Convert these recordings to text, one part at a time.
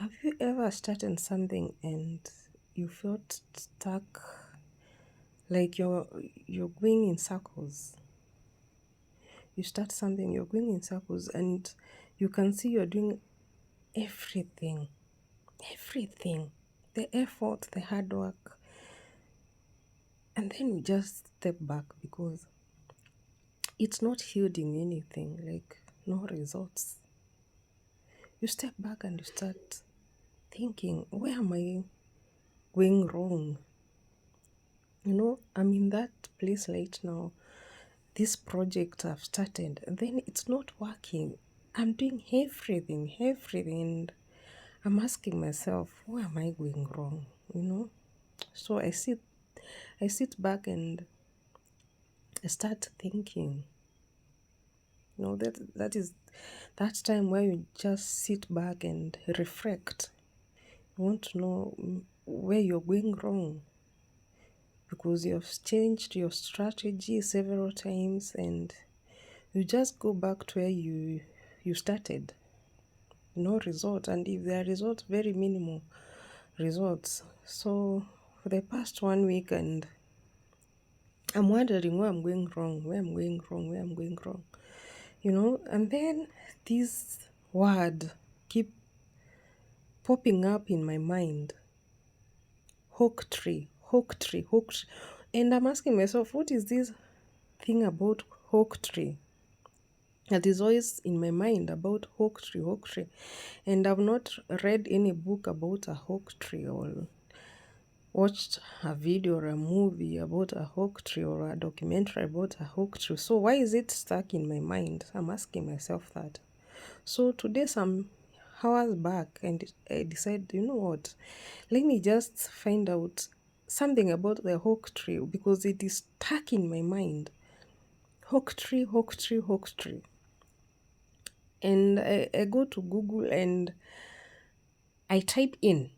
Have you ever started something and you felt stuck, like you're going in circles? You start something, you're going in circles, and you can see you're doing everything, everything, the effort, the hard work, and then you just step back because it's not yielding anything, like no results. You step back and you start thinking, where am I going wrong? I'm in that place right now. This project I've started, and then it's not working. I'm doing everything, and I'm asking myself, where am I going wrong? So I sit back and I start thinking. That is that time where you just sit back and reflect. You want to know where you're going wrong because you've changed your strategy several times and you just go back to where you started. No result, and if there are results, very minimal results. So for the past 1 week, and I'm wondering where I'm going wrong, where I'm going wrong. And then this word keep popping up in my mind. Oak tree, oak tree. And I'm asking myself, what is this thing about oak tree that is always in my mind about oak tree? And I've not read any book about a oak tree or watched a video or a movie about a oak tree or a documentary about a oak tree. So why is it stuck in my mind? I'm asking myself that. So today, some hours back, and I decided, you know what? Let me just find out something about the oak tree because it is stuck in my mind. Oak tree, oak tree, oak tree. And I go to Google and I type in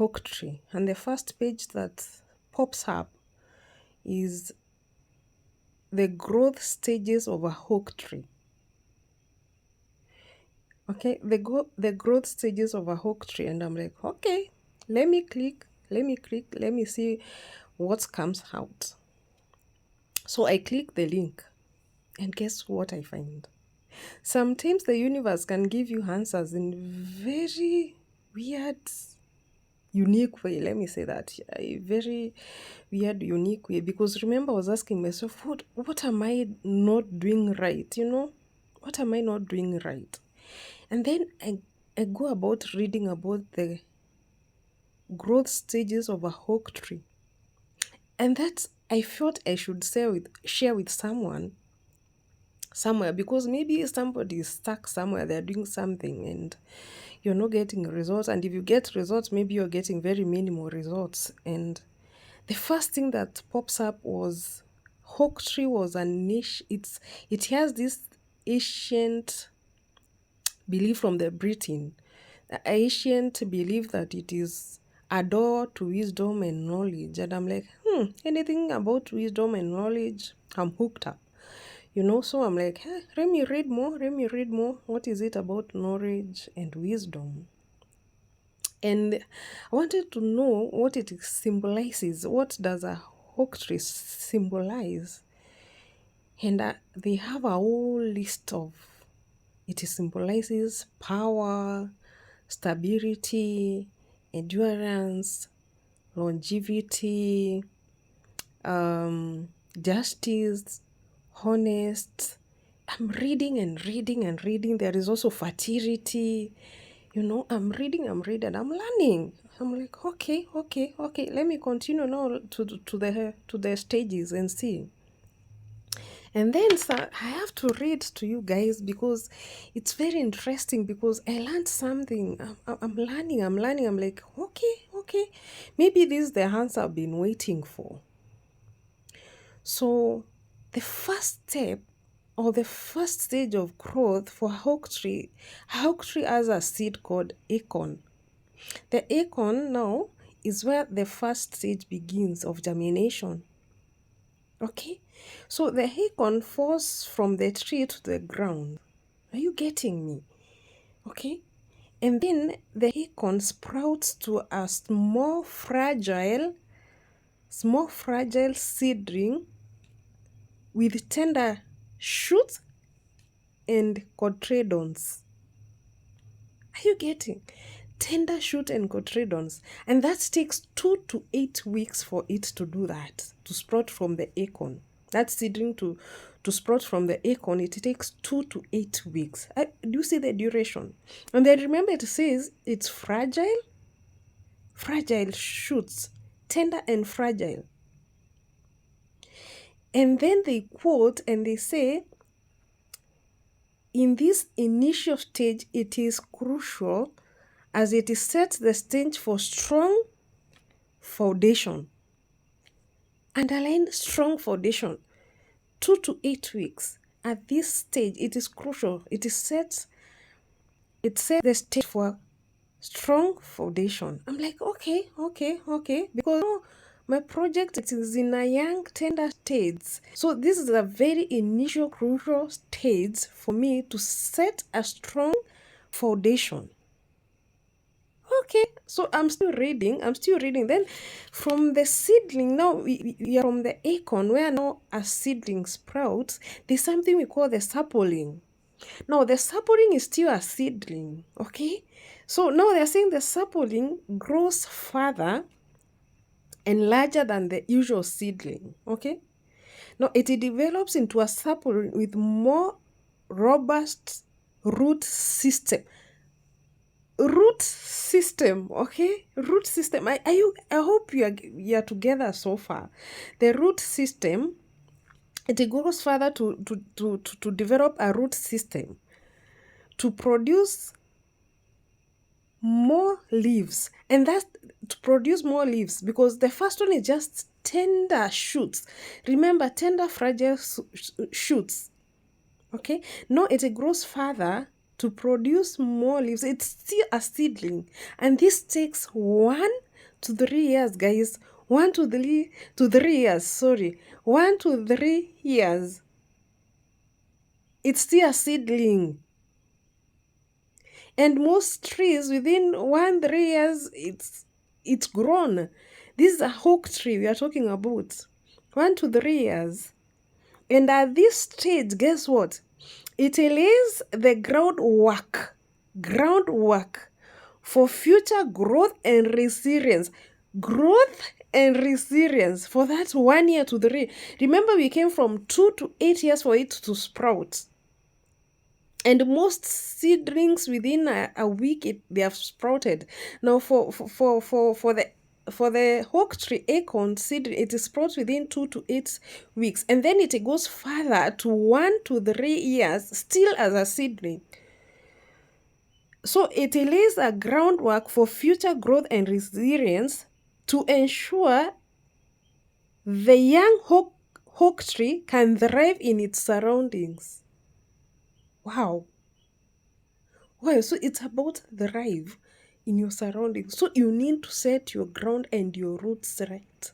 oak tree, and the first page that pops up is the growth stages of a oak tree. Okay, the growth stages of a oak tree, and I'm like, okay, let me click, let me see what comes out. So I click the link, and guess what I find? Sometimes the universe can give you answers in very weird, unique way. Let me say that, a very weird, unique way. Because remember, I was asking myself, what am I not doing right? What am I not doing right? And then I go about reading about the growth stages of a oak tree. And that I felt I should share with someone somewhere, because maybe somebody is stuck somewhere, they're doing something and you're not getting results. And if you get results, maybe you're getting very minimal results. And the first thing that pops up was oak tree was a niche. It has this ancient belief from the Britain. The ancient belief that it is a door to wisdom and knowledge. And I'm like, anything about wisdom and knowledge, I'm hooked up. So I'm like, let me read more, let me read more. What is it about knowledge and wisdom? And I wanted to know what it symbolizes. What does a oak tree symbolize? And they have a whole list of it symbolizes power, stability, endurance, longevity, justice, honest. I'm reading and reading and reading. There is also fertility. I'm reading, I'm learning. I'm like, okay. Let me continue now to the stages and see. And then I have to read to you guys because it's very interesting, because I learned something. I'm learning. I'm like, okay. Maybe this is the answer I've been waiting for. So the first step, or the first stage of growth for oak tree has a seed called acorn. The acorn now is where the first stage begins of germination. Okay, so the acorn falls from the tree to the ground. Are you getting me? Okay, And then the acorn sprouts to a small fragile seedling with tender shoots and cotyledons. Are you getting? Tender shoot and cotyledons. And that takes 2 to 8 weeks for it to do that, to sprout from the acorn. That seedling to sprout from the acorn, it takes 2 to 8 weeks. Do you see the duration? And then remember, it says it's fragile shoots, tender and fragile. And then they quote and they say, in this initial stage, it is crucial as it sets the stage for strong foundation. Underline strong foundation. 2 to 8 weeks. At this stage, it is crucial. It sets the stage for strong foundation. I'm like, okay. Because my project is in a young, tender stage. So this is a very initial, crucial stage for me to set a strong foundation. Okay, so I'm still reading. Then from the seedling, now we are from the acorn, where now a seedling sprouts, there's something we call the sapling. Now the sapling is still a seedling, okay? So now they're saying the sapling grows further and larger than the usual seedling, okay? Now it develops into a sapling with more robust root system. Okay? Root system. I hope you are together so far. The root system, it goes further to develop a root system to produce more leaves. And that's to produce more leaves, because the first one is just tender shoots. Remember, tender fragile shoots. Okay? Now it grows further to produce more leaves. It's still a seedling, and this takes 1 to 3 years, guys. 1 to 3 years. Sorry, 1 to 3 years. It's still a seedling, and most trees within 1-3 years, it's grown. This is a oak tree we are talking about. 1 to 3 years, and at this stage, guess what? It lays the groundwork for future growth and resilience. Growth and resilience for that 1 year to 3. Remember, we came from 2 to 8 years for it to sprout. And most seedlings within a week they have sprouted. Now for the oak tree acorn seed, it is sprouts within 2 to 8 weeks, and then it goes further to 1 to 3 years, still as a seedling. So it lays a groundwork for future growth and resilience to ensure the young oak tree can thrive in its surroundings. Wow. So it's about thrive in your surroundings. So you need to set your ground and your roots right.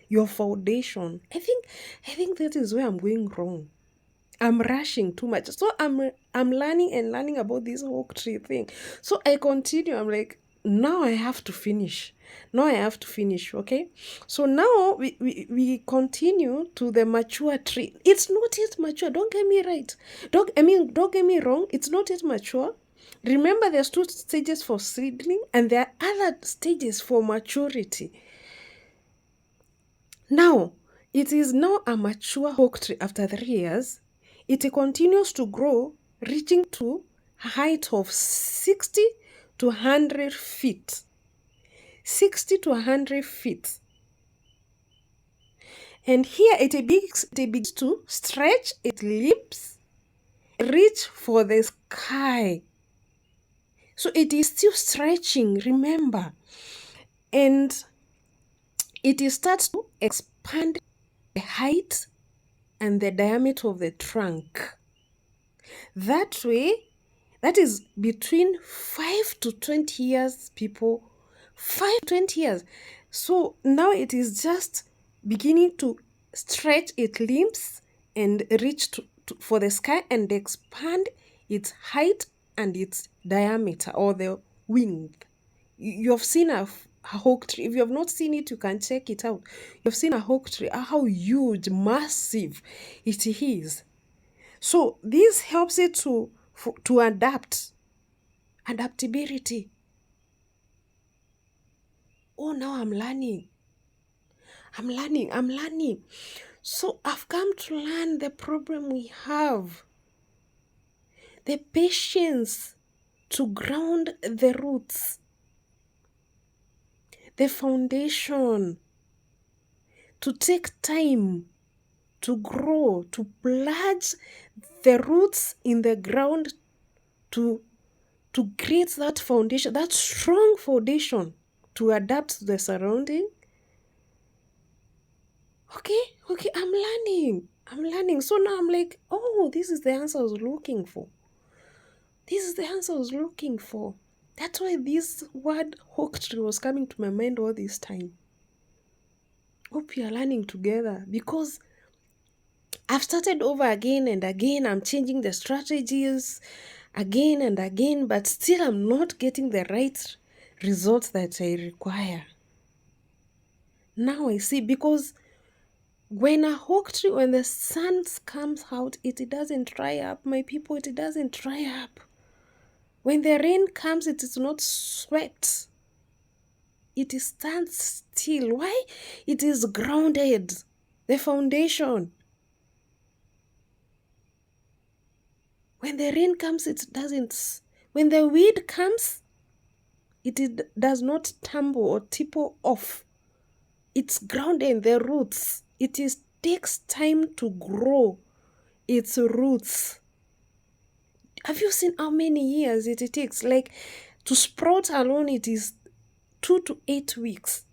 Your foundation. I think that is where I'm going wrong. I'm rushing too much. So I'm learning about this oak tree thing. So I continue. I'm like, now I have to finish. Okay? So now we continue to the mature tree. It's not yet mature. Don't get me right. Don't get me wrong. It's not yet mature. Remember, there's 2 stages for seedling, and there are other stages for maturity. Now, it is now a mature oak tree after 3 years. It continues to grow, reaching to a height of 60 to 100 feet. 60 to 100 feet. And here it begins to stretch its limbs, reach for the sky. So it is still stretching, remember. And it starts to expand the height and the diameter of the trunk. That way, that is between 5 to 20 years, people. 5 to 20 years. So now it is just beginning to stretch its limbs and reach for the sky and expand its height and its diameter, or the wing. You've seen a oak tree. If you have not seen it, you can check it out. You've seen a oak tree, how huge, massive it is. So this helps it to adapt. Adaptability. Oh, now I'm learning. I'm learning. So I've come to learn the problem we have. The patience to ground the roots, the foundation, to take time to grow, to plant the roots in the ground, to create that foundation, that strong foundation, to adapt to the surrounding. Okay, I'm learning. So now I'm like, oh, this is the answer I was looking for. This is the answer I was looking for. That's why this word oak tree was coming to my mind all this time. Hope you are learning together, because I've started over again and again. I'm changing the strategies again and again, but still I'm not getting the right results that I require. Now I see, because when a oak tree, when the sun comes out, it doesn't dry up, my people, it doesn't dry up. When the rain comes, it is not sweat. It stands still. Why? It is grounded. The foundation. When the rain comes, it doesn't. When the wind comes, it does not tumble or tipple off. It's grounded in the roots. Takes time to grow its roots. Have you seen how many years it takes? Like, to sprout alone, it is 2 to 8 weeks.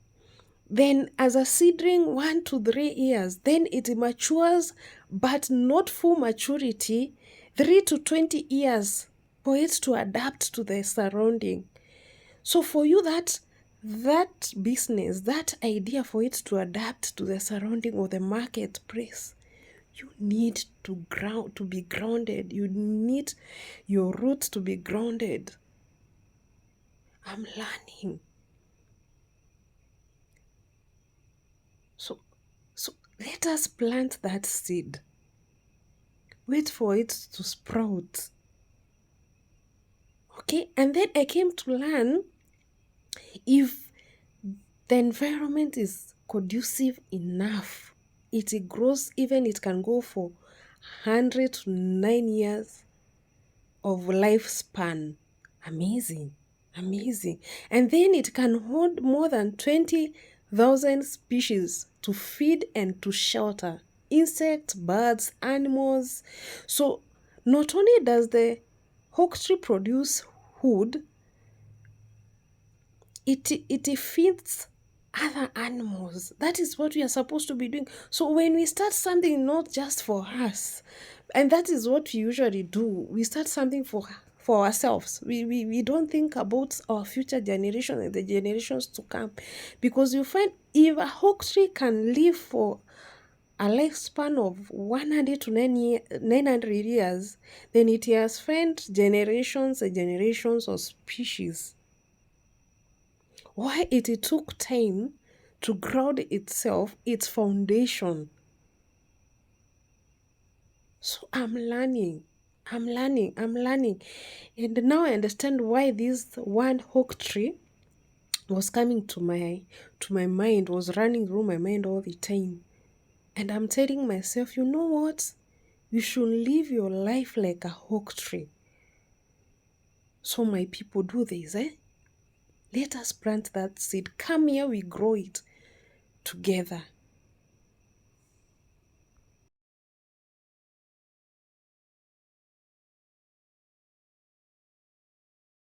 Then as a seedling, 1 to 3 years. Then it matures, but not full maturity, 3 to 20 years for it to adapt to the surrounding. So for you, that business, that idea, for it to adapt to the surrounding or the marketplace, you need to be grounded. You need your roots to be grounded. I'm learning. So let us plant that seed. Wait for it to sprout. Okay, and then I came to learn, if the environment is conducive enough, it grows, even it can go for 100 to 9 years of lifespan. Amazing. And then it can hold more than 20,000 species to feed and to shelter insects, birds, animals. So not only does the oak tree produce wood, it feeds other animals. That is what we are supposed to be doing. So when we start something, not just for us, and that is what we usually do, we start something for ourselves. We don't think about our future generation and the generations to come, because you find, if a oak tree can live for a lifespan of 100 to 900 years, then it has spent generations and generations of species. Why? It took time to ground itself, its foundation. So I'm learning. And now I understand why this one oak tree was coming to my mind, was running through my mind all the time. And I'm telling myself, you know what? You should live your life like a oak tree. So my people, do this, Let us plant that seed. Come here, we grow it together.